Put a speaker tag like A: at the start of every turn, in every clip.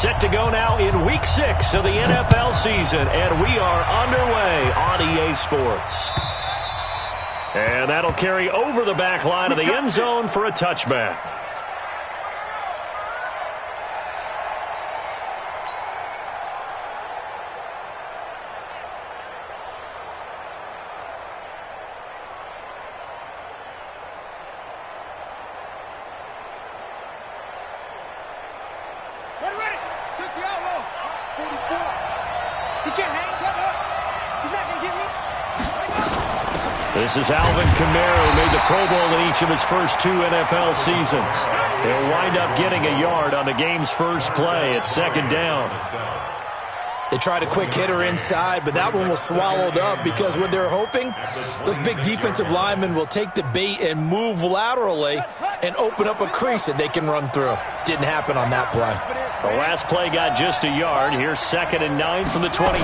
A: Set to go now in Week 6 of the NFL season, and we are underway on EA Sports. And that'll carry over the back line of the end zone for a touchback. This is Alvin Kamara, who made the Pro Bowl in each of his first 2 NFL seasons. He'll wind up getting a yard on the game's first play at 2nd down.
B: They tried a quick hitter inside, but that one was swallowed up because what they're hoping, those big defensive linemen will take the bait and move laterally and open up a crease that they can run through. Didn't happen on that play.
A: The last play got just a yard. Here's 2nd and 9 from the 26.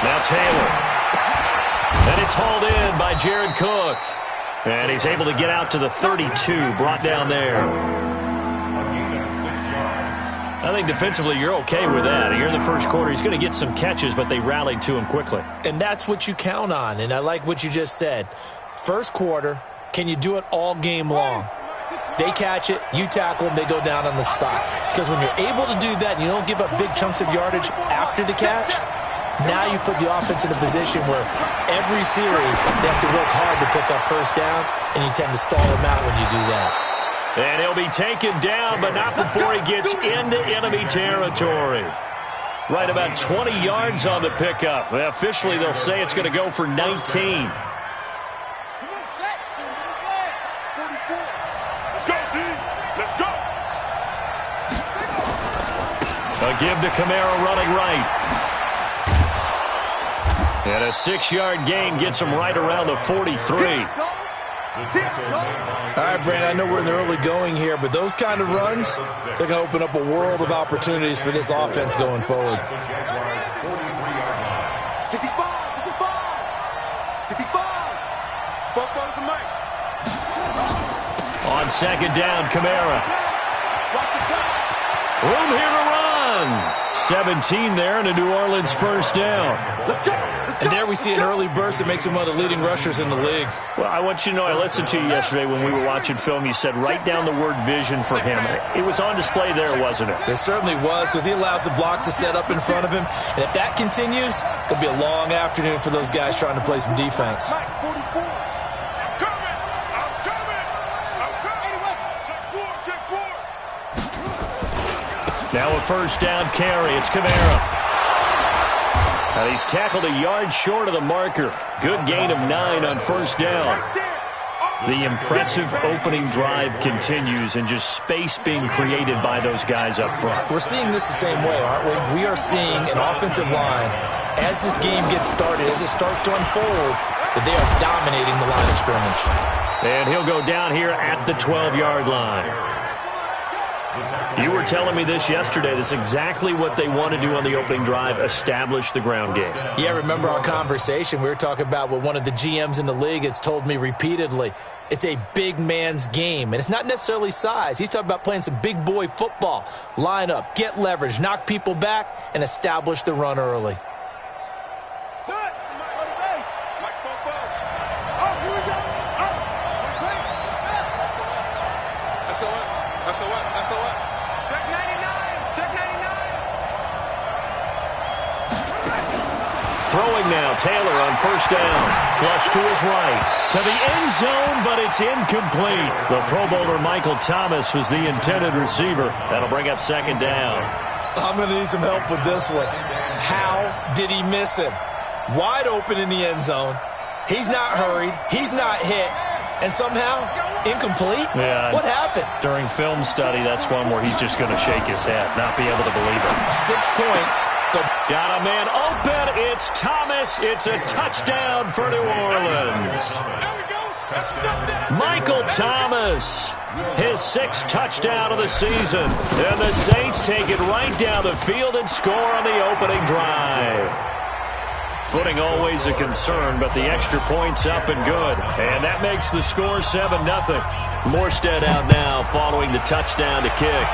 A: Now Taylor. And it's hauled in by Jared Cook. And he's able to get out to the 32, brought down there. I think defensively you're okay with that. Here in the first quarter, he's going to get some catches, but they rallied to him quickly.
B: And that's what you count on, and I like what you just said. First quarter, can you do it all game long? They catch it, you tackle them, they go down on the spot. Because when you're able to do that and you don't give up big chunks of yardage after the catch, now you put the offense in a position where every series they have to work hard to pick up first downs, and you tend to stall them out when you do that.
A: And he'll be taken down, but not before he gets into enemy territory. Right about 20 yards on the pickup. Officially, they'll say it's going to go for 19. A give to Kamara running right. And a 6-yard gain gets him right around the 43.
B: All right, Brandon, I know we're in the early going here, but those kind of runs, they're going to open up a world of opportunities for this offense going forward.
C: 65.
A: On 2nd down, Kamara. Room here to run. 17 there, and a New Orleans first down.
B: And there we see an early burst that makes him one of the leading rushers in the league.
A: Well, I want you to know, I listened to you yesterday when we were watching film. You said write down the word vision for him. It was on display there, wasn't it?
B: It certainly was, because he allows the blocks to set up in front of him. And if that continues, it'll be a long afternoon for those guys trying to play some defense.
A: Now a first down carry. It's Kamara. And he's tackled a yard short of the marker. Good gain of 9 on first down. The impressive opening drive continues, and just space being created by those guys up front.
B: We're seeing this the same way, aren't we? We are seeing an offensive line, as this game gets started, as it starts to unfold, that they are dominating the line of scrimmage.
A: And he'll go down here at the 12-yard line. You were telling me this yesterday. This is exactly what they want to do on the opening drive, establish the ground game.
B: Yeah, remember our conversation. We were talking about what one of the GMs in the league has told me repeatedly. It's a big man's game, and it's not necessarily size. He's talking about playing some big boy football. Line up, get leverage, knock people back, and establish the run early.
A: Throwing now, Taylor on first down. Flush to his right. To the end zone, but it's incomplete. The Pro Bowler Michael Thomas was the intended receiver. That'll bring up 2nd down.
B: I'm going to need some help with this one. How did he miss him? Wide open in the end zone. He's not hurried. He's not hit. And somehow, incomplete?
A: Yeah.
B: What happened?
A: During film study, that's one where he's just going to shake his head, not be able to believe it.
B: 6 points.
A: Got a man open. It's Thomas. It's a touchdown for New Orleans. Michael Thomas, his 6th touchdown of the season. And the Saints take it right down the field and score on the opening drive. Footing always a concern, but the extra point's up and good. And that makes the score 7-0. Morstead out now following the touchdown to kick.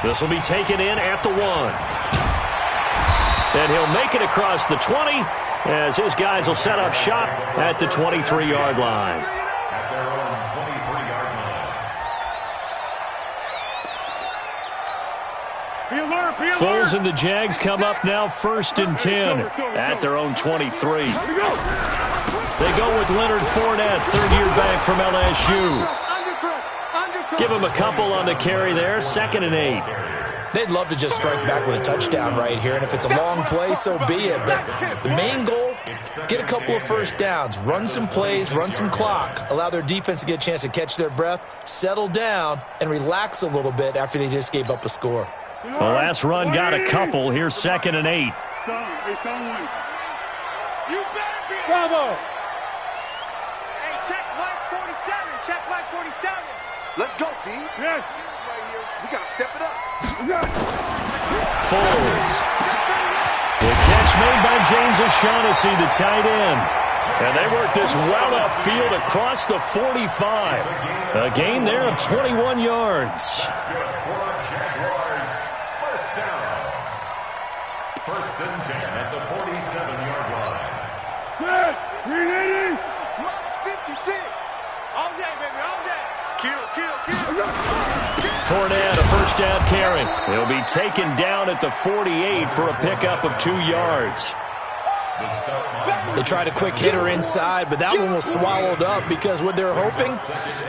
A: This will be taken in at the 1. And he'll make it across the 20 as his guys will set up shop at the 23-yard line. Foles and the Jags come up now 1st and 10 at their own 23. They go with Leonard Fournette, third-year back from LSU. Give him a couple on the carry there, 2nd and 8.
B: They'd love to just strike back with a touchdown right here, and if it's a long play, so be it. But the main goal, get a couple of first downs, run some plays, run some clock, allow their defense to get a chance to catch their breath, settle down, and relax a little bit after they just gave up a score.
A: The last run got a couple. Here's 2nd and 8.
C: Bravo! Hey, check white 47. Check white 47.
D: Let's go, D.
C: Yes.
D: Right here. We got to step it up.
A: Foles. The catch made by James O'Shaughnessy, the tight end. And they work this well upfield across the 45. A gain there of 21 yards.
E: First and 10 at the 47-yard line.
C: Good. Ready?
D: Mark's 56.
C: All day, baby. All day.
D: Kill.
A: Fournette, a first down carry. He'll be taken down at the 48 for a pickup of 2 yards.
B: They tried a quick hitter inside, but that one was swallowed up because what they're hoping,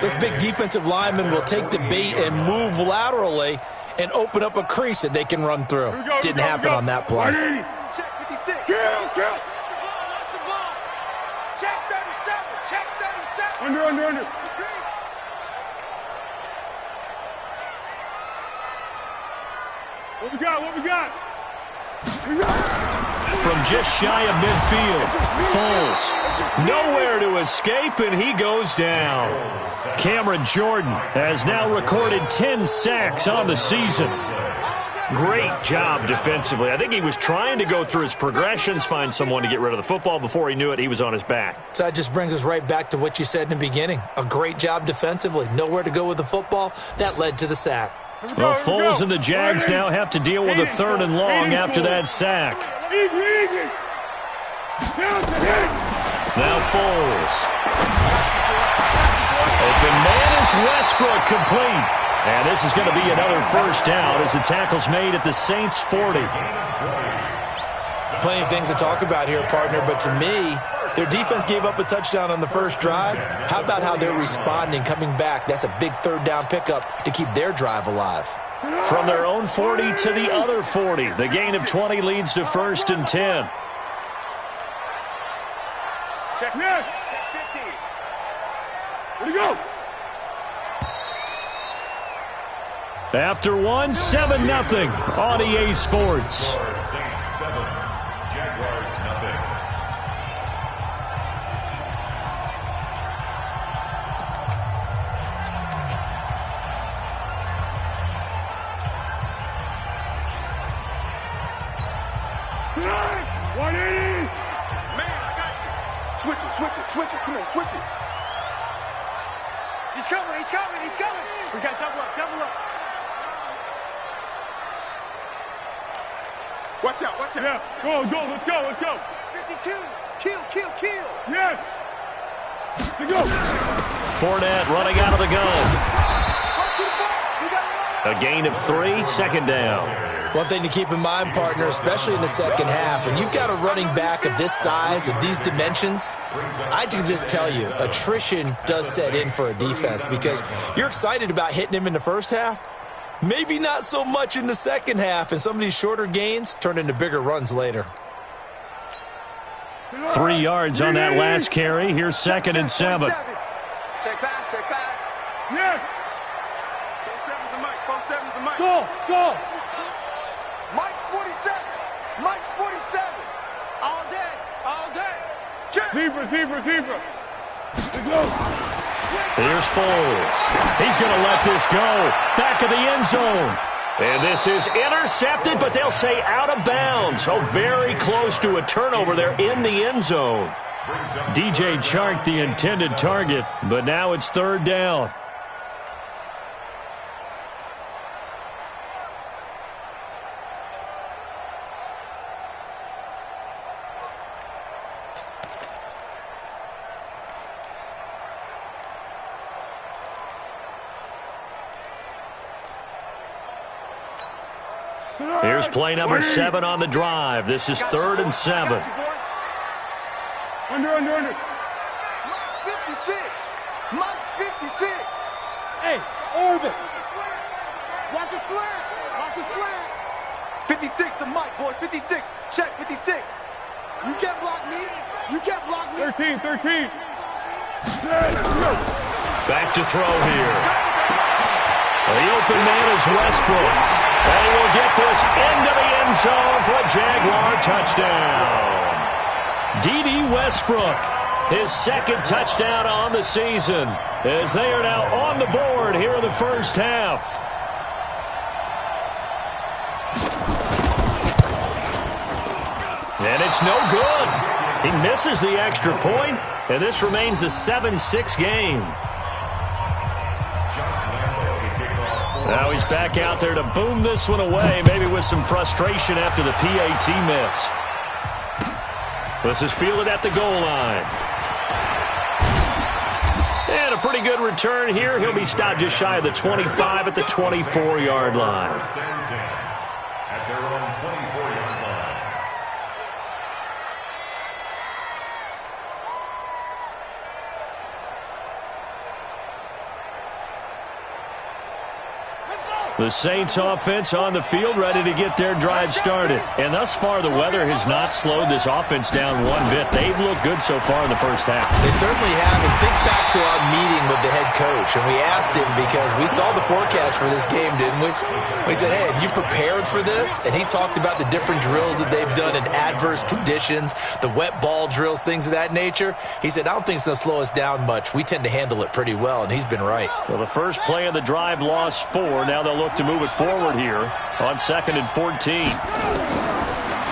B: those big defensive linemen will take the bait and move laterally and open up a crease that they can run through. Didn't happen on that play.
D: Check 56.
C: Kill.
D: Watch the ball. Check 37. Check 37.
C: Under. What we got?
A: From just shy of midfield, Foles nowhere to escape, and he goes down. Cameron Jordan has now recorded 10 sacks on the season. Great job defensively. I think he was trying to go through his progressions, find someone to get rid of the football. Before he knew it, he was on his back.
B: So that just brings us right back to what you said in the beginning. A great job defensively. Nowhere to go with the football. That led to the sack.
A: Well, Foles and the Jags now have to deal with a 3rd and long after that sack.
C: Easy.
A: Now Foles. Open man is Westbrook, complete. And this is going to be another first down as the tackle's made at the Saints' 40.
B: Plenty of things to talk about here, partner, but to me, their defense gave up a touchdown on the first drive. How about how they're responding, coming back? That's a big 3rd down pickup to keep their drive alive.
A: From their own 40 to the other 40. The gain of 20 leads to 1st and 10.
C: Check 50. Where'd he go?
A: After one, 7-0 on EA Sports.
E: Saints 7, Jaguars nothing.
D: Switch it. Come on, switch it.
C: He's coming. We got double up.
D: Watch out.
C: Yeah, go, let's go.
D: 52. Kill.
C: Yes. To go.
A: Fournette running out of the gun. A gain of 3, 2nd down.
B: One thing to keep in mind, partner, especially in the second half, when you've got a running back of this size, of these dimensions, I can just tell you, attrition does set in for a defense because you're excited about hitting him in the first half. Maybe not so much in the second half, and some of these shorter gains turn into bigger runs later.
A: 3 yards on that last carry. Here's 2nd and 7.
D: Check back.
C: Yes.
D: 47's the mic. 47's the mic.
C: Go.
D: Mike's 47. All day. Check.
C: Deeper. Let's go.
A: Here's Foles. He's going to let this go. Back of the end zone. And this is intercepted, but they'll say out of bounds. Oh, very close to a turnover there in the end zone. DJ Chark, the intended target, but now it's 3rd down. Here's play number 7 on the drive. This is 3rd and 7.
C: Under.
D: 56. Mike's 56.
C: Hey, orbit.
D: Watch his slant. Watch his slant. 56 to Mike, boys. 56. Check 56. You can't block me. You can't block me.
C: 13.
A: Back to throw here. The open man is Westbrook. And he will get this into the end zone for a Jaguar touchdown. D.D. Westbrook, his 2nd touchdown on the season, as they are now on the board here in the first half. And it's no good. He misses the extra point, and this remains a 7-6 game. Now he's back out there to boom this one away, maybe with some frustration after the PAT miss. This is fielded at the goal line. And a pretty good return here. He'll be stopped just shy of the 25 at the 24-yard line.
E: At their own 24-yard line.
A: The Saints offense on the field, ready to get their drive started. And thus far, the weather has not slowed this offense down one bit. They've looked good so far in the first half.
B: They certainly have. And think back to our meeting with the head coach. And we asked him, because we saw the forecast for this game, didn't we? We said, hey, have you prepared for this? And he talked about the different drills that they've done in adverse conditions, the wet ball drills, things of that nature. He said, I don't think it's going to slow us down much. We tend to handle it pretty well, and he's been right.
A: Well, the first play of the drive lost 4. Now they'll look to move it forward here on 2nd and 14.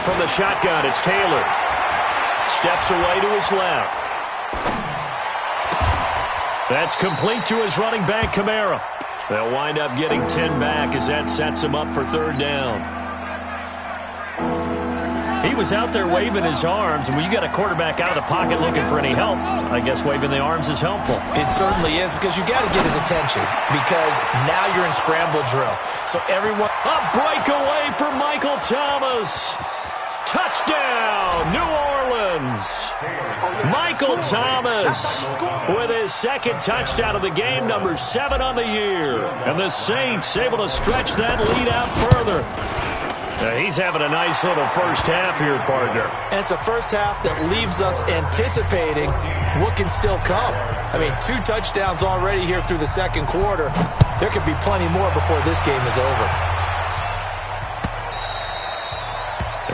A: From the shotgun, it's Taylor. Steps away to his left. That's complete to his running back, Kamara. They'll wind up getting 10 back as that sets him up for 3rd down. He was out there waving his arms, and when you got a quarterback out of the pocket looking for any help, I guess waving the arms is helpful.
B: It certainly is, because you got to get his attention, because now you're in scramble drill. So everyone...
A: A breakaway for Michael Thomas. Touchdown, New Orleans. Michael Thomas with his 2nd touchdown of the game, number 7 on the year. And the Saints able to stretch that lead out further. He's having a nice little first half here, partner.
B: And it's a first half that leaves us anticipating what can still come. I mean, 2 touchdowns already here through the 2nd quarter. There could be plenty more before this game is over.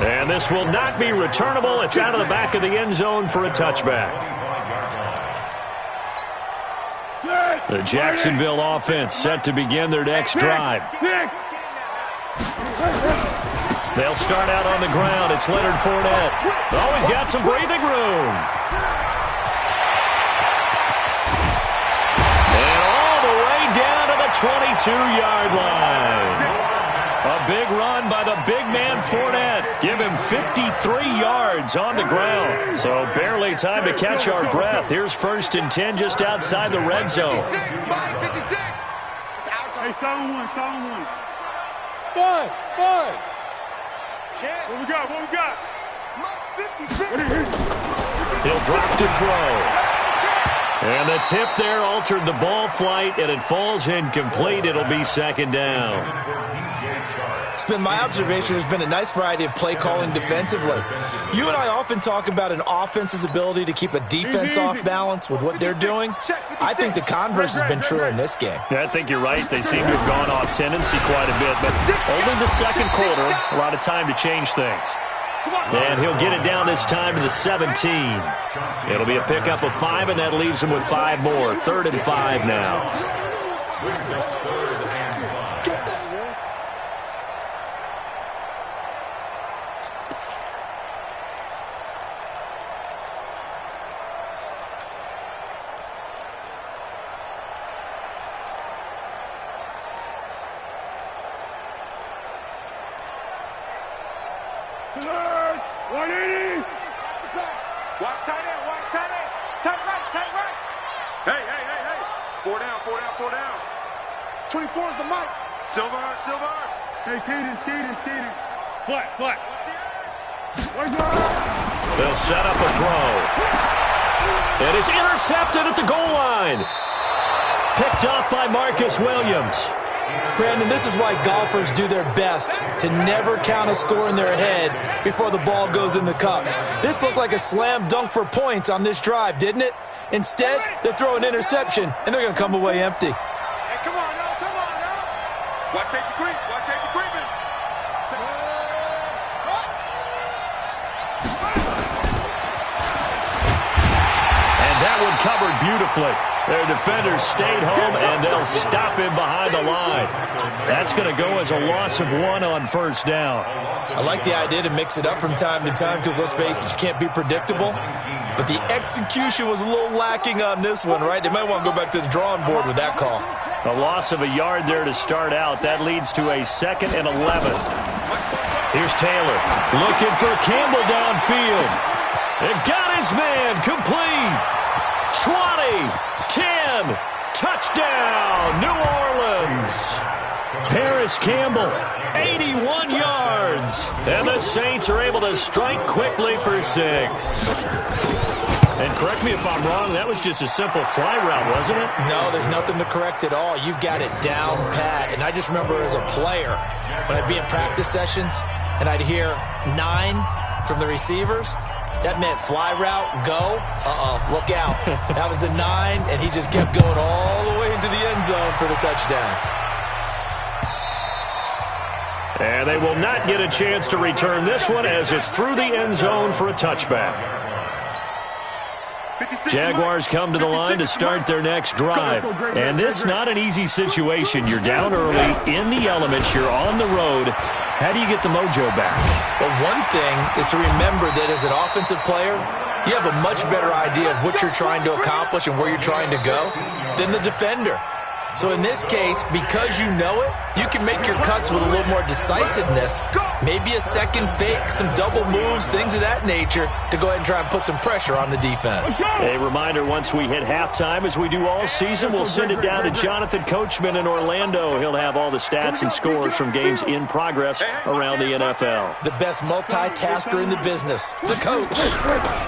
A: And this will not be returnable. It's out of the back of the end zone for a touchback. The Jacksonville offense set to begin their next drive. They'll start out on the ground. It's Leonard Fournette. Oh, he's got some breathing room. And all the way down to the 22-yard line. A big run by the big man Fournette. Give him 53 yards on the ground. So barely time to catch our breath. Here's 1st and 10 just outside the red zone.
D: 56, Mike, 56.
C: Hey, 7-1.
D: 5.
C: What we got?
D: Mike, 56.
A: He'll drop to throw. And the tip there altered the ball flight, and it falls incomplete. It'll be 2nd down.
B: It's been my observation there's been a nice variety of play calling defensively. You and I often talk about an offense's ability to keep a defense off balance with what they're doing. I think the converse has been true in this game.
A: I think you're right. They seem to have gone off tendency quite a bit, but only the 2nd quarter, a lot of time to change things. And he'll get it down this time to the 17. It'll be a pickup of 5, and that leaves him with 5 more. 3rd and 5 now.
D: Watch tight end. Tight right. Hey. 4 down. 24 is the mic. Silverheart.
C: Hey, Kaden. Flat.
A: They'll set up a throw. And it's intercepted at the goal line. Picked off by Marcus Williams.
B: Brandon, this is why golfers do their best to never count a score in their head before the ball goes in the cup. This looked like a slam dunk for points on this drive, didn't it? Instead, they throw an interception, and they're going to come away empty.
D: Hey, come on now. Watch safety creep.
A: And that one covered beautifully. Their defenders stayed home, and they'll stop him behind the line. That's going to go as a loss of 1 on first down.
B: I like the idea to mix it up from time to time because, let's face it, you can't be predictable. But the execution was a little lacking on this one, right? They might want to go back to the drawing board with that call.
A: A loss of a yard there to start out. That leads to a 2nd and 11. Here's Taylor looking for Campbell downfield. And got his man complete. 20, 10, touchdown, New Orleans. Paris Campbell, 81 yards. And the Saints are able to strike quickly for 6. And correct me if I'm wrong, that was just a simple fly route, wasn't it?
B: No, there's nothing to correct at all. You've got it down pat. And I just remember as a player, when I'd be in practice sessions, and I'd hear 9 from the receivers, that meant fly route, go, look out. That was the 9, and he just kept going all the way into the end zone for the touchdown.
A: And they will not get a chance to return this one as it's through the end zone for a touchback. Jaguars come to the line to start their next drive. And this is not an easy situation. You're down early, in the elements, you're on the road. How do you get the mojo back?
B: Well, one thing is to remember that as an offensive player, you have a much better idea of what you're trying to accomplish and where you're trying to go than the defender. So in this case, because you know it, you can make your cuts with a little more decisiveness, maybe a second fake, some double moves, things of that nature, to go ahead and try and put some pressure on the defense.
A: A reminder, once we hit halftime, as we do all season, we'll send it down to Jonathan Coachman in Orlando. He'll have all the stats and scores from games in progress around the NFL.
B: The best multitasker in the business, the coach.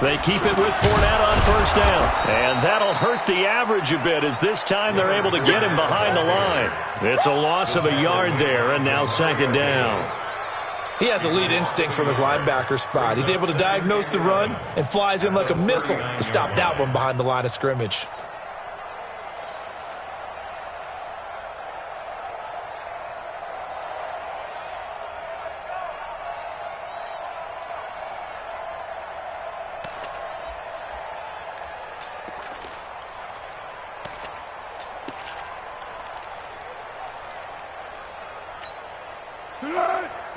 A: They keep it with Fournette on first down. And that'll hurt the average a bit as this time they're able to get him behind the line. It's a loss of a yard there, and now 2nd down.
B: He has elite instincts from his linebacker spot. He's able to diagnose the run and flies in like a missile to stop that one behind the line of scrimmage.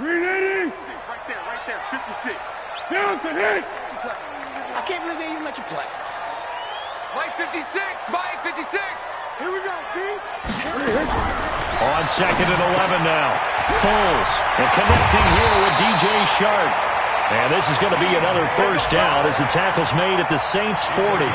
D: Right there. 56.
C: Down to hit.
D: I can't believe they even let you play. Mike 56. Mike 56. Here we go, D.
A: On 2nd and 11 now. Foles and connecting here with DJ Shark. And this is going to be another first down as the tackle's made at the Saints 40.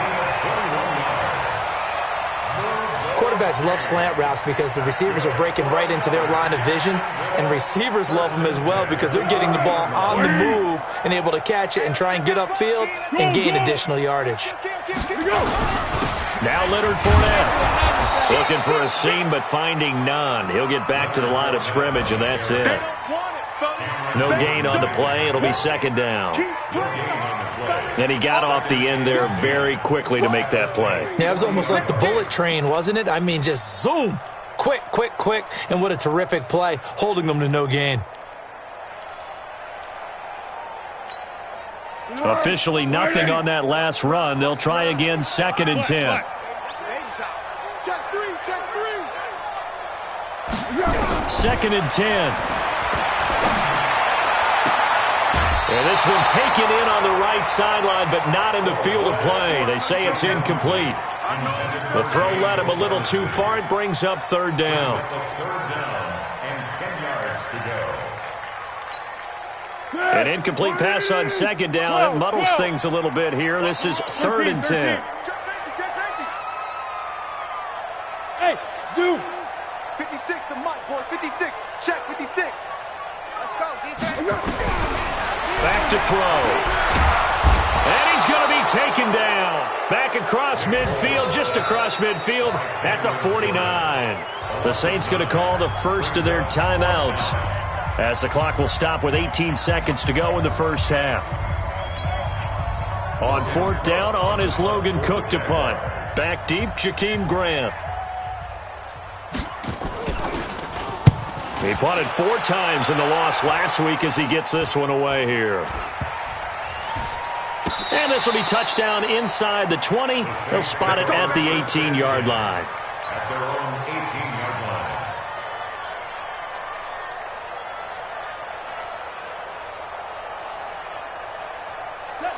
B: Quarterbacks love slant routes because the receivers are breaking right into their line of vision, and receivers love them as well because they're getting the ball on the move and able to catch it and try and get upfield and gain additional yardage.
A: Now Leonard Fournette looking for a seam but finding none. He'll get back to the line of scrimmage, and that's it. No gain on the play. It'll be 2nd down. And he got off the end there very quickly to make that play.
B: Yeah, it was almost like the bullet train, wasn't it? I mean, just zoom. Quick. And what a terrific play, holding them to no gain.
A: Officially nothing on that last run. They'll try again, 2nd and 10.
D: Check three.
A: 2nd and 10. And this one taken in on the right sideline, but not in the field of play. They say it's incomplete. The throw led him a little too far. It brings up 3rd down.
E: And 10 yards to go.
A: An incomplete pass on 2nd down. It muddles things a little bit here. This is 3rd and 10.
C: Hey, zoom.
D: 56 to Mike, boys. 56. Check 56.
A: Back to throw. And he's going to be taken down. Back across midfield, just across midfield at the 49. The Saints going to call the first of their timeouts as the clock will stop with 18 seconds to go in the first half. On fourth down, on is Logan Cook to punt. Back deep, Jakeem Grant. He punted 4 times in the loss last week as he gets this one away here. And this will be touchdown inside the 20. They'll spot it at the 18-yard line.
E: At their own 18-yard line.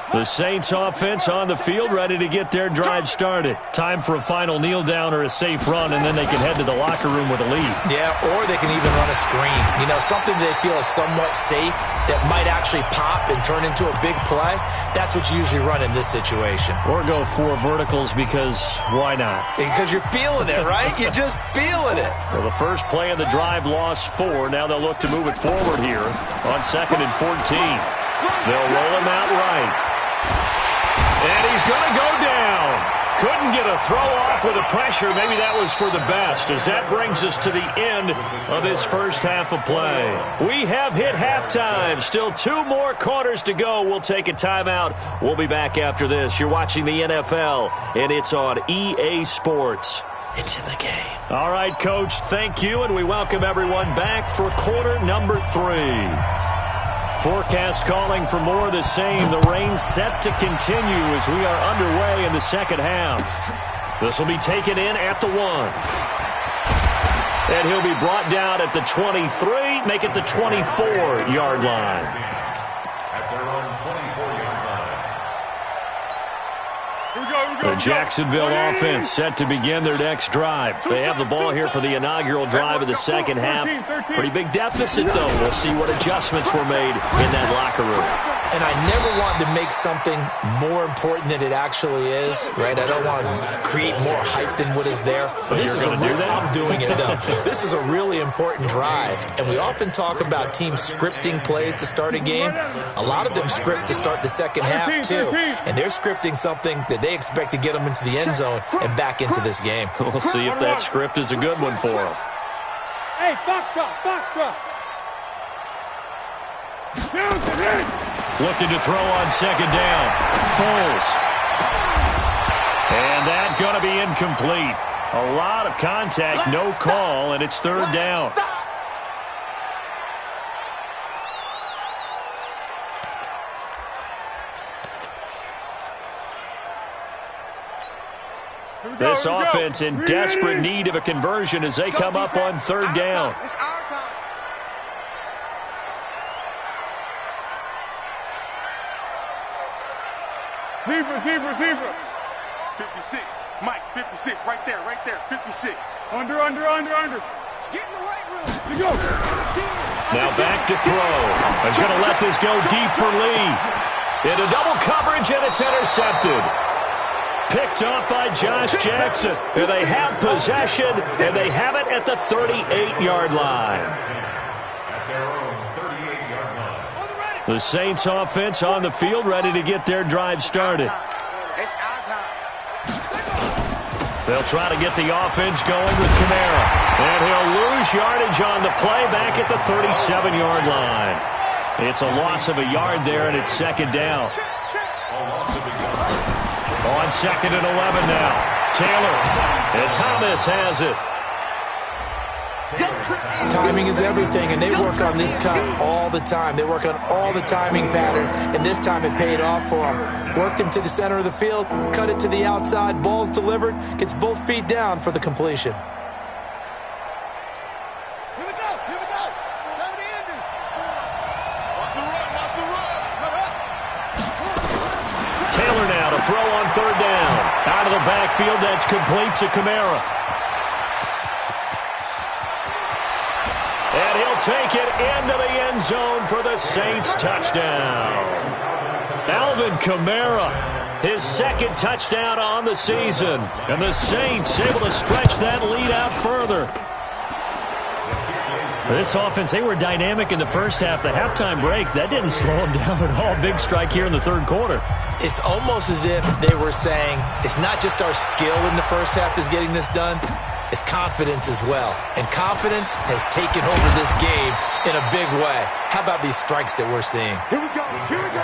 A: The Saints offense on the field, ready to get their drive started. Time for a final kneel down or a safe run, and then they can head to the locker room with a lead.
B: Yeah, or they can even run a screen. You know, something they feel is somewhat safe that might actually pop and turn into a big play. That's what you usually run in this situation.
A: Or go 4 verticals because why not?
B: Because you're feeling it, right? You're just feeling it.
A: Well, the first play of the drive lost 4. Now they'll look to move it forward here on 2nd and 14. They'll roll him out right. And he's going to go down. Couldn't get a throw off with the pressure. Maybe that was for the best, as that brings us to the end of this first half of play. We have hit halftime. Still 2 more quarters to go. We'll take a timeout. We'll be back after this. You're watching the NFL, and it's on EA Sports.
B: It's in the game.
A: All right, Coach, thank you, and we welcome everyone back for quarter number 3. Forecast calling for more of the same. The rain set to continue as we are underway in the second half. This will be taken in at the 1. And he'll be brought down at the 23, make it the 24-yard line.
E: At their own 24-yard line.
A: The Jacksonville offense set to begin their next drive. They have the ball here for the inaugural drive of the second half. Pretty big deficit, though. We'll see what adjustments were made in that locker room.
B: And I never want to make something more important than it actually is, right? I don't want to create more hype than what is there. But this is
A: do that?
B: I'm doing it, though. This is a really important drive. And we often talk about teams scripting plays to start a game. A lot of them script to start the second half, too. And they're scripting something that they expect to get them into the end zone and back into this game.
A: We'll see if that script is a good one for them.
C: Hey, Foxtrot, Foxtrot.
A: Looking to throw on second down. Foles. And that's going to be incomplete. A lot of contact, no call, and it's 3rd down. This offense in desperate need of a conversion as they come up on 3rd down.
D: It's our time.
C: Zebra.
D: 56. Mike, 56. Right there, 56.
C: Under.
D: Get in the right room.
C: You go.
A: Now back to throw. He's going to let this go deep for Lee. Into double coverage, and it's intercepted. Picked up by Josh Jackson. And they have possession, and they have it at the 38-yard line.
E: At their own 38-yard line.
A: The Saints offense on the field, ready to get their drive started.
D: It's our time.
A: They'll try to get the offense going with Kamara. And he'll lose yardage on the play back at the 37-yard line. It's a loss of a yard there, and it's 2nd down. On 2nd and 11 now. Taylor. And Thomas has it.
B: Timing is everything, and they work on this cut all the time. They work on all the timing patterns, and this time it paid off for them. Worked him to the center of the field, cut it to the outside, ball's delivered, gets both feet down for the completion.
D: Here we go. Time to end it. Watch the run.
A: Taylor now to throw on 3rd down. Out of the backfield, that's complete to Kamara. And he'll take it into the end zone for the Saints touchdown. Alvin Kamara, his 2nd touchdown on the season. And the Saints able to stretch that lead out further. This offense, they were dynamic in the first half. The halftime break, that didn't slow them down at all. Big strike here in the third quarter.
B: It's almost as if they were saying, it's not just our skill in the first half that's getting this done, it's confidence as well. And confidence has taken hold of this game in a big way. How about these strikes that we're seeing?
D: Here we go. Here we go.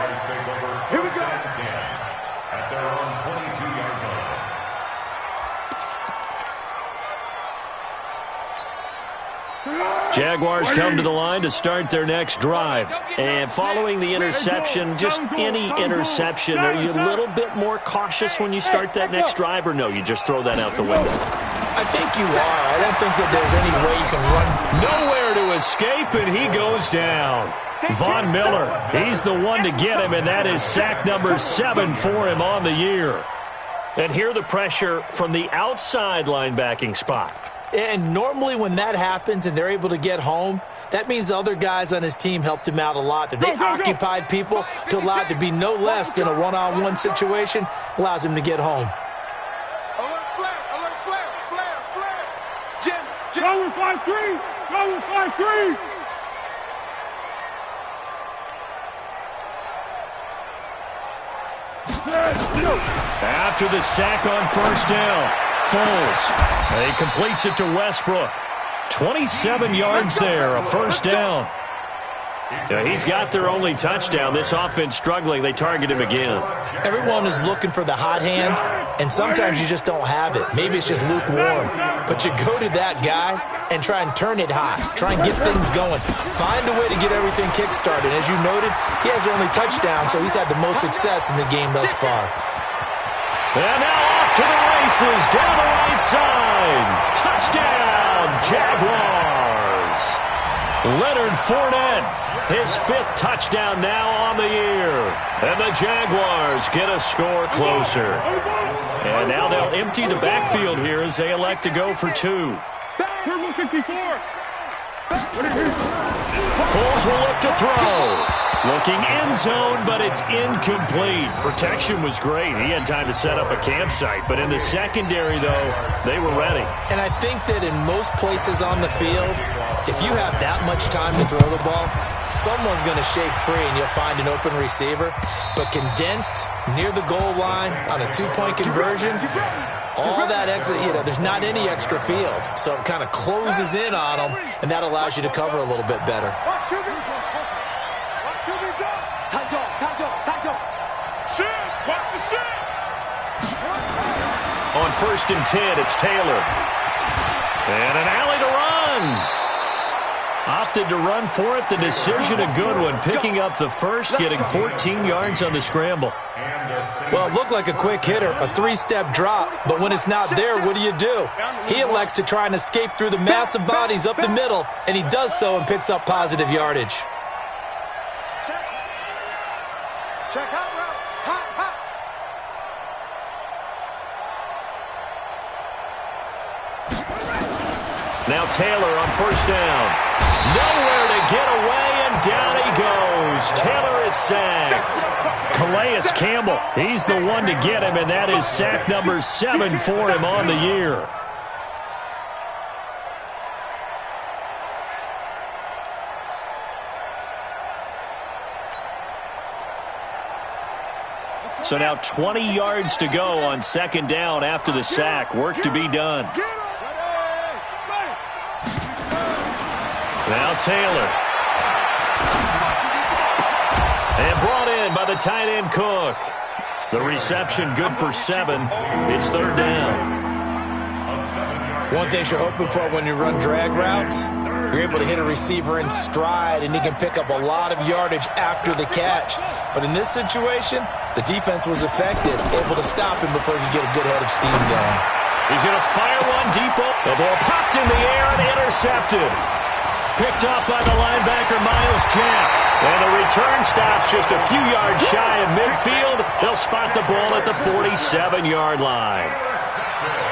D: Here we go.
E: At their own 22-yard line.
A: Jaguars come to the line to start their next drive. And following the interception, just any interception, are you a little bit more cautious when you start that next drive, or no, you just throw that out the window?
B: I think you are. I don't think that there's any way you can run.
A: Nowhere to escape, and he goes down. Von Miller, he's the one to get him, and that is sack number 7 for him on the year. And here the pressure from the outside linebacking spot.
B: And normally when that happens and they're able to get home, that means the other guys on his team helped him out a lot. That they occupied people to allow it to be no less than a one-on-one situation, allows him to get home.
D: Alert flare, alert flare, flare, flare. Jim.
C: Go with 5-3. Go with 5-3.
A: After the sack on first down, Foles. He completes it to Westbrook. 27 yards there, a first down. So he's got their only touchdown. This offense struggling. They target him again.
B: Everyone is looking for the hot hand, and sometimes you just don't have it. Maybe it's just lukewarm. But you go to that guy and try and turn it hot. Try and get things going. Find a way to get everything kick-started. As you noted, he has their only touchdown, so he's had the most success in the game thus far.
A: And now off to the races, down the right side. Touchdown, Jaguars. Leonard Fournette, his 5th touchdown now on the year. And the Jaguars get a score closer. And now they'll empty the backfield here as they elect to go for 2.
C: Turbo 64.
A: Foles will look to throw. Looking end zone, but it's incomplete. Protection was great. He had time to set up a campsite. But in the secondary, though, they were ready.
B: And I think that in most places on the field, if you have that much time to throw the ball, someone's going to shake free and you'll find an open receiver. But condensed near the goal line on a 2-point conversion, all that extra, there's not any extra field. So it kind of closes in on them, and that allows you to cover a little bit better.
D: Tight dog, tight dog, tight dog.
C: Shit. Watch the shit.
A: On 1st and 10, it's Taylor. And an alley to run. Opted to run for it. The decision a good one. Picking up the first, getting 14 yards on the scramble.
B: Well, it looked like a quick hitter, a 3-step drop, but when it's not there, what do? He elects to try and escape through the massive bodies up the middle, and he does so and picks up positive yardage.
D: Check hot route. Hot, hot.
A: Now Taylor on 1st down. Nowhere to get away, and down he goes. Taylor is sacked. Calais Campbell, he's the one to get him, and that is sack number 7 for him on the year. So now 20 yards to go on 2nd down after the sack. Work to be done. Now Taylor. And brought in by the tight end Cook. The reception good for 7. It's 3rd down.
B: One thing you're hoping for when you run drag routes, you're able to hit a receiver in stride, and he can pick up a lot of yardage after the catch. But in this situation, the defense was effective, able to stop him before he could get a good head of steam going.
A: He's going to fire one deep. The ball popped in the air and intercepted. Picked off by the linebacker, Miles Jack. And the return stops just a few yards shy of midfield. They'll spot the ball at the 47-yard line.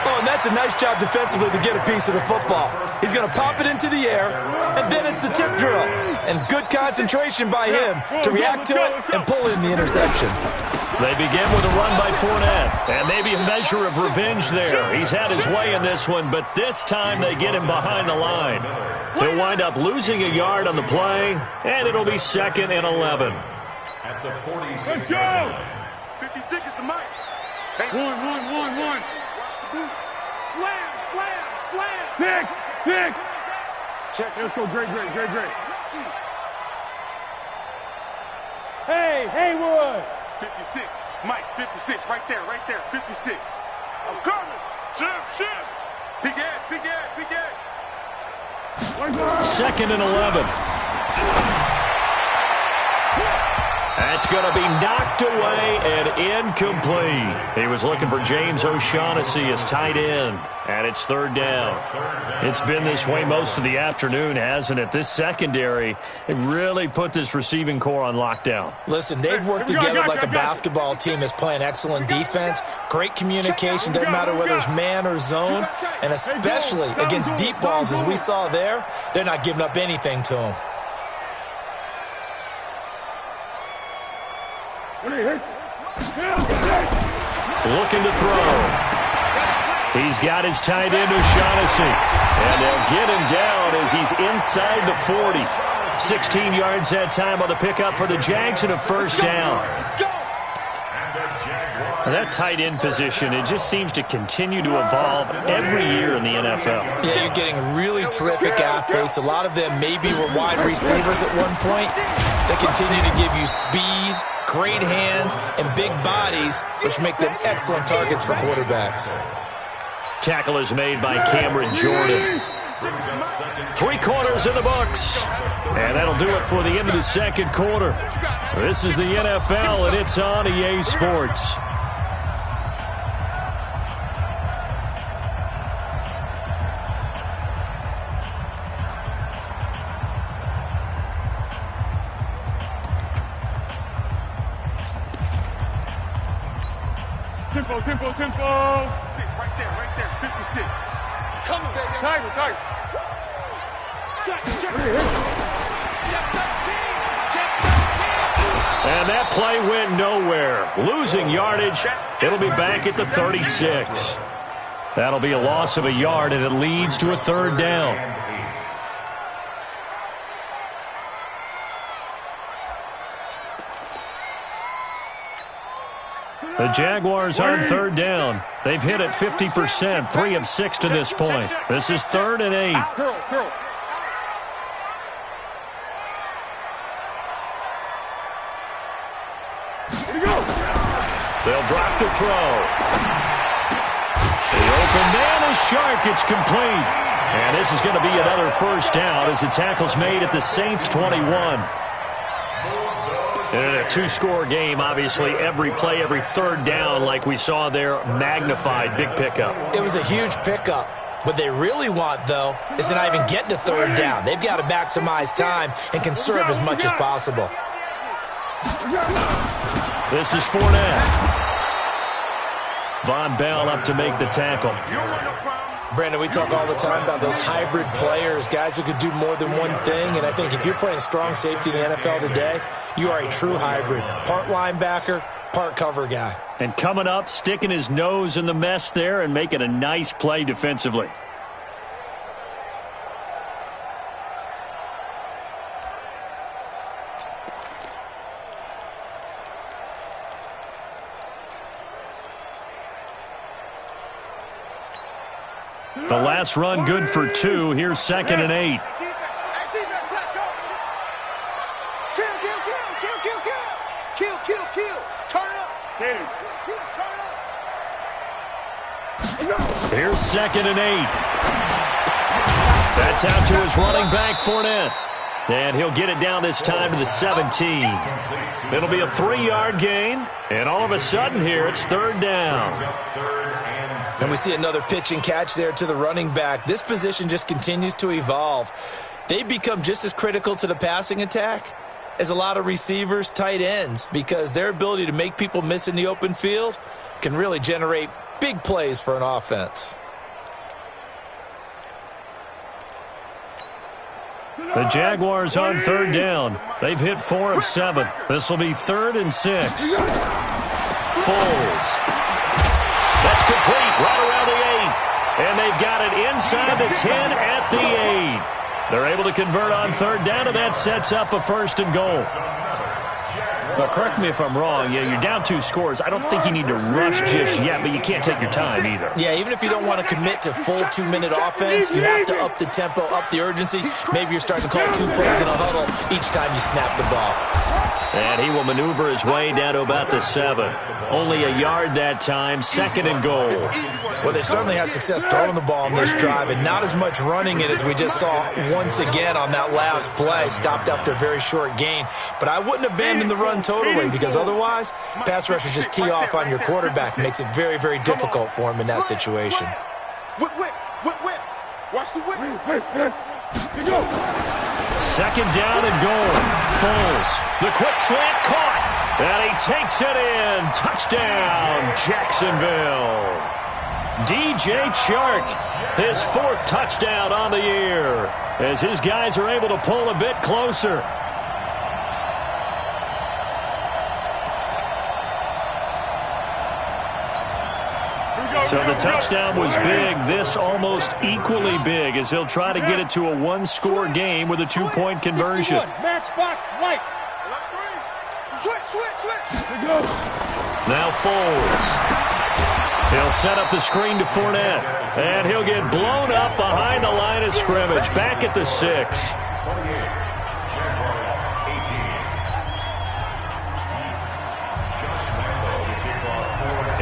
B: Oh, and that's a nice job defensively to get a piece of the football. He's going to pop it into the air, and then it's the tip drill. And good concentration by him to react to it and pull in the interception.
A: They begin with a run by Fournette, and maybe a measure of revenge there. He's had his way in this one, but this time they get him behind the line. He'll wind up losing a yard on the play, and it'll be 2nd and 11.
E: At the 46.
C: Let's go.
D: 56 is the mic. Hey,
C: One.
D: watch the boot. Slam.
C: Six.
D: Check.
C: Let's go. Great. Hey, Haywood.
D: 56. Mike, 56. Right there. 56. I'm coming. Shift. Big edge.
A: 2nd and 11. That's going to be knocked away and incomplete. He was looking for James O'Shaughnessy as tight end, and it's 3rd down. It's been this way most of the afternoon, hasn't it? This secondary, it really put this receiving core on lockdown.
B: Listen, they've worked together like a basketball team that's playing excellent defense, great communication, doesn't matter whether it's man or zone, and especially against deep balls as we saw there, they're not giving up anything to them.
A: Looking to throw. He's got his tight end, O'Shaughnessy. And they'll get him down as he's inside the 40. 16 yards that time on the pickup for the Jags and a 1st down. That tight end position, it just seems to continue to evolve every year in the NFL.
B: Yeah, you're getting really terrific athletes. A lot of them maybe were wide receivers at one point. They continue to give you speed, great hands, and big bodies, which make them excellent targets for quarterbacks.
A: Tackle is made by Cameron Jordan. 3 quarters in the books. And that'll do it for the end of the 2nd quarter. This is the NFL, and it's on EA Sports.
C: Tempo.
D: 6, right there. 56. Coming, baby.
C: Tiger.
D: Check.
A: And that play went nowhere. Losing yardage. It'll be back at the 36. That'll be a loss of a yard, and it leads to a 3rd down. The Jaguars on 3rd down. They've hit it 50%, 3 of 6 to this point. This is 3rd and 8.
C: Curl.
A: They'll drop to throw. The open man is sharp. It's complete. And this is going to be another 1st down as the tackle's made at the Saints' 21. In a 2-score game, obviously, every play, every 3rd down, like we saw there, magnified. Big pickup.
B: It was a huge pickup. What they really want, though, is to not even get to 3rd down. They've got to maximize time and conserve as much as possible.
A: This is Fournette. Von Bell up to make the tackle.
B: Brandon, we talk all the time about those hybrid players, guys who could do more than one thing, and I think if you're playing strong safety in the NFL today, you are a true hybrid. Part linebacker, part cover guy.
A: And coming up, sticking his nose in the mess there and making a nice play defensively. The last run good for 2. Here's 2nd and 8.
D: Kill. Turn up.
A: Here's 2nd and 8. That's out to his running back, Fournette. And he'll get it down this time to the 17. It'll be a 3-yard gain. And all of a sudden here, it's 3rd down.
B: And we see another pitch and catch there to the running back. This position just continues to evolve. They become just as critical to the passing attack as a lot of receivers, tight ends, because their ability to make people miss in the open field can really generate big plays for an offense.
A: The Jaguars on 3rd down. They've hit 4 of 7. This will be 3rd and 6. Foles. That's complete right around the 8. And they've got it inside the 10 at the 8. They're able to convert on third down, and that sets up a 1st and goal. Well, correct me if I'm wrong. Yeah, you're down 2 scores. I don't think you need to rush just yet, but you can't take your time either.
B: Yeah, even if you don't want to commit to full 2-minute offense, you have to up the tempo, up the urgency. Maybe you're starting to call 2 plays in a huddle each time you snap the ball.
A: And he will maneuver his way down to about the 7. Only a yard that time, 2nd and goal.
B: Well, they certainly had success throwing the ball on this drive, and not as much running it as we just saw once again on that last play. Stopped after a very short gain. But I wouldn't abandon the run totally, because otherwise, pass rushers just tee off on your quarterback. Makes it very, very difficult for him in that situation.
D: Whip, whip, whip, whip. Watch the whip. Here you go.
A: 2nd down and goal. Foles. The quick slant caught. And he takes it in. Touchdown, Jacksonville. DJ Chark, his 4th touchdown on the year, as his guys are able to pull a bit closer. So the touchdown was big. This almost equally big, as he'll try to get it to a 1-score game with a 2-point conversion.
C: Matchbox lights.
D: Switch.
A: Now Foles. He'll set up the screen to Fournette. And he'll get blown up behind the line of scrimmage. Back at the 6.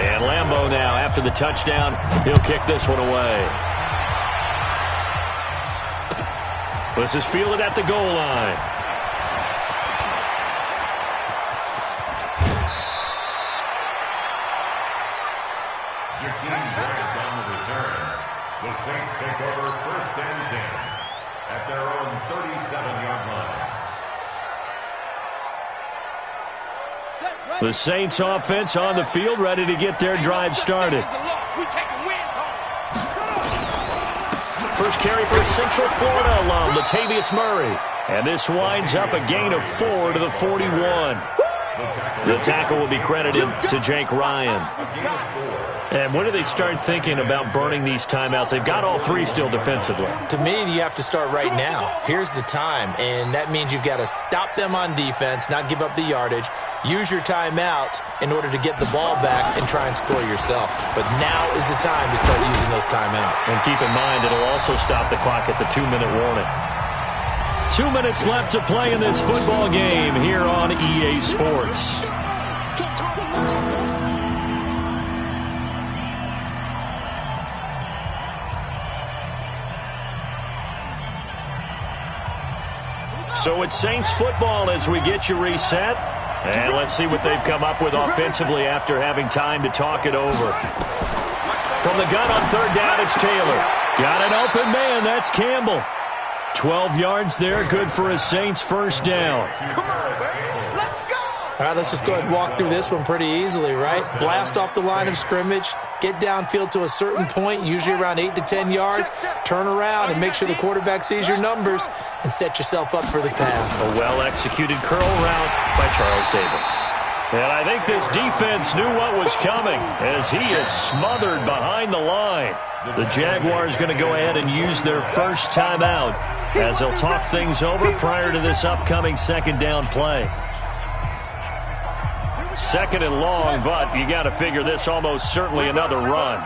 A: And Lambeau now, after the touchdown, he'll kick this one away. This is fielded at the goal line.
E: Jakeem Grant on the return. The Saints take over 1st and 10 at their own 37-yard line.
A: The Saints offense on the field, ready to get their drive started. First carry for Central Florida alum, Latavius Murray. And this winds up a gain of 4 to the 41. The tackle will be credited to Jake Ryan. And when do they start thinking about burning these timeouts? They've got all 3 still defensively.
B: To me, you have to start right now. Here's the time, and that means you've got to stop them on defense, not give up the yardage, use your timeouts in order to get the ball back and try and score yourself. But now is the time to start using those timeouts.
A: And keep in mind, it'll also stop the clock at the 2-minute warning. 2 minutes left to play in this football game here on EA Sports. So it's Saints football as we get you reset. And let's see what they've come up with offensively after having time to talk it over. From the gun on 3rd down, it's Taylor. Got an open man, that's Campbell. 12 yards there, good for a Saints 1st down.
D: Come on, baby. Let's go.
B: All right, let's just go ahead and walk through this one pretty easily, right? Blast off the line of scrimmage, get downfield to a certain point, usually around 8 to 10 yards, turn around and make sure the quarterback sees your numbers and set yourself up for the pass.
A: A well-executed curl route by Charles Davis. And I think this defense knew what was coming as he is smothered behind the line. The Jaguars going to go ahead and use their 1st timeout as they'll talk things over prior to this upcoming 2nd down play. 2nd and long, but you got to figure this almost certainly another run.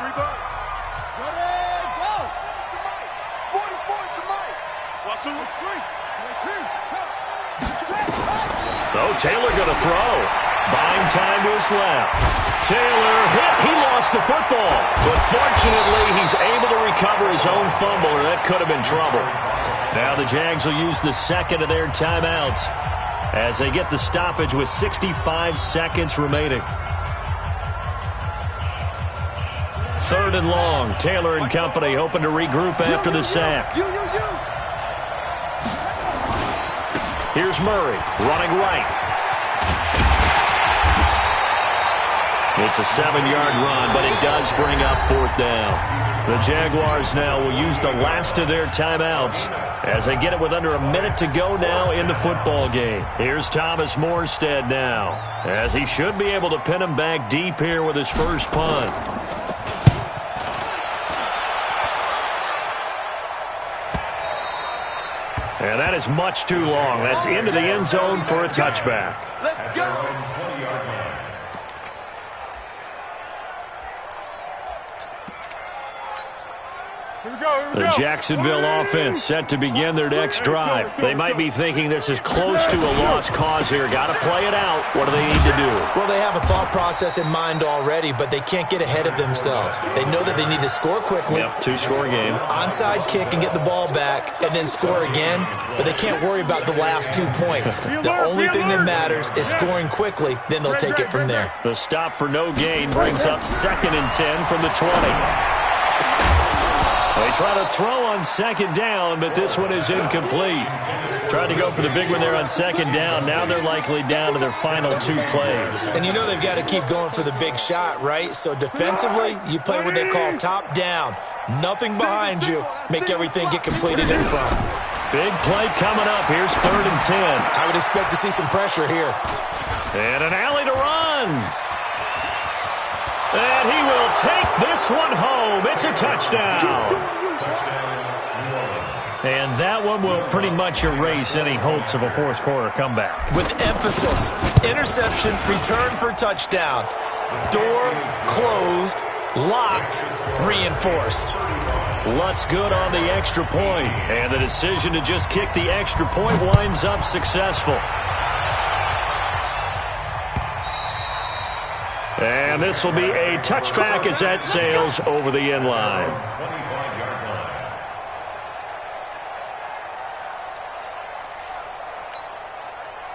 A: Oh, Taylor going to throw. Buying time to his left. Taylor hit. He lost the football. But fortunately, he's able to recover his own fumble, or that could have been trouble. Now the Jags will use the 2nd of their timeouts as they get the stoppage with 65 seconds remaining. 3rd and long. Taylor and company hoping to regroup after the sack. Here's Murray running right. It's a 7-yard run, but it does bring up 4th down. The Jaguars now will use the last of their timeouts as they get it with under a minute to go now in the football game. Here's Thomas Morstead now, as he should be able to pin him back deep here with his first punt. And that is much too long. That's into the end zone for a touchback.
D: Let's go.
E: 20-yard line.
A: The Jacksonville offense set to begin their next drive. They might be thinking this is close to a lost cause here. Got to play it out. What do they need to do?
B: Well, they have a thought process in mind already, but they can't get ahead of themselves. They know that they need to score quickly.
A: Yep, two-score game.
B: Onside kick and get the ball back and then score again, but they can't worry about the last 2 points. The only thing that matters is scoring quickly, then they'll take it from there.
A: The stop for no gain brings up 2nd and 10 from the 20. They try to throw on 2nd down, but this one is incomplete. Tried to go for the big one there on 2nd down. Now they're likely down to their final 2 plays.
B: And you know they've got to keep going for the big shot, right? So defensively, you play what they call top down. Nothing behind you. Make everything get completed in front.
A: Big play coming up. Here's 3rd and 10.
B: I would expect to see some pressure here.
A: And an alley to run. And he will take this one home. It's a touchdown. And that one will pretty much erase any hopes of a fourth quarter comeback.
B: With emphasis, interception, return for touchdown. Door closed, locked, reinforced.
A: Lutz good on the extra point. And the decision to just kick the extra point winds up successful. And this will be a touchback as that sails over the end line.
E: 25-yard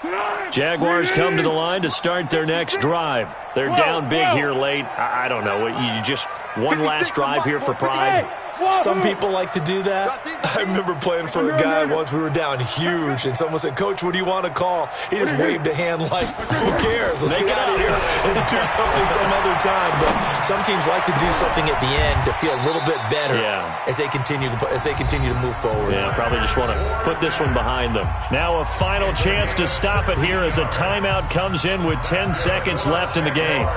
E: line.
A: Jaguars come to the line to start their next drive. They're down big here late. I don't know. You just one last drive here for pride.
B: Some people like to do that. I remember playing for a guy once. We were down huge, and someone said, "Coach, what do you want to call?" He just waved a hand like, "Who cares? Let's get out of here and do something some other time." But some teams like to do something at the end to feel a little bit better as they continue to move forward.
A: Yeah, probably just want to put this one behind them. Now a final chance to stop it here as a timeout comes in with 10 seconds left in the game.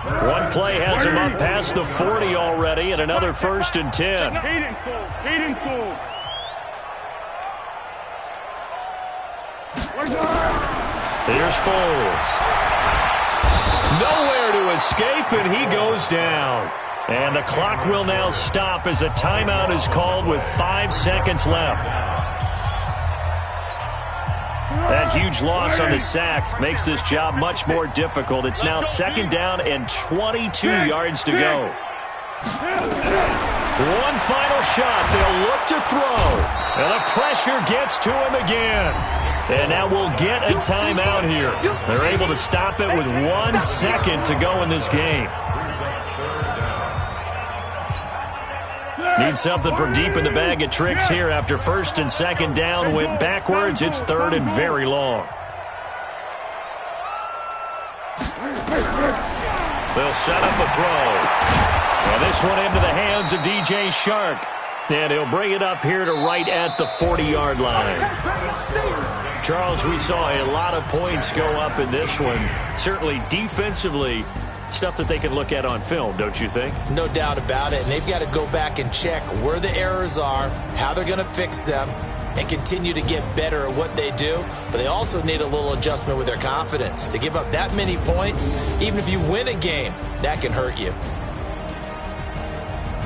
A: One play has him up past the 40 already, and another 1st and 10. Here's Foles. Nowhere to escape, and he goes down. And the clock will now stop as a timeout is called with 5 seconds left. That huge loss on the sack makes this job much more difficult. It's now 2nd down and 22 yards to go. One final shot. They'll look to throw. And the pressure gets to him again. And now we'll get a timeout here. They're able to stop it with 1 second to go in this game. Need something from deep in the bag of tricks here after 1st and 2nd down went backwards. It's 3rd and very long. They'll set up a throw. And this one into the hands of DJ Shark. And he'll bring it up here to right at the 40-yard line. Charles, we saw a lot of points go up in this one. Certainly defensively, stuff that they can look at on film, don't you think?
B: No doubt about it. And they've got to go back and check where the errors are, how they're going to fix them, and continue to get better at what they do. But they also need a little adjustment with their confidence. To give up that many points, even if you win a game, that can hurt you.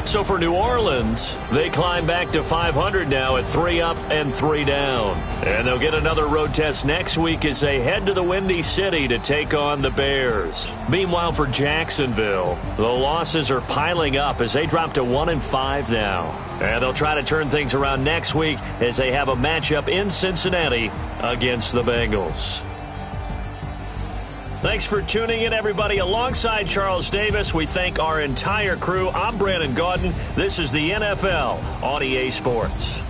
A: So for New Orleans, they climb back to 500 now at 3 up and 3 down. And they'll get another road test next week as they head to the Windy City to take on the Bears. Meanwhile, for Jacksonville, the losses are piling up as they drop to 1-5 now. And they'll try to turn things around next week as they have a matchup in Cincinnati against the Bengals. Thanks for tuning in, everybody. Alongside Charles Davis, we thank our entire crew. I'm Brandon Gaudin. This is the NFL on EA Sports.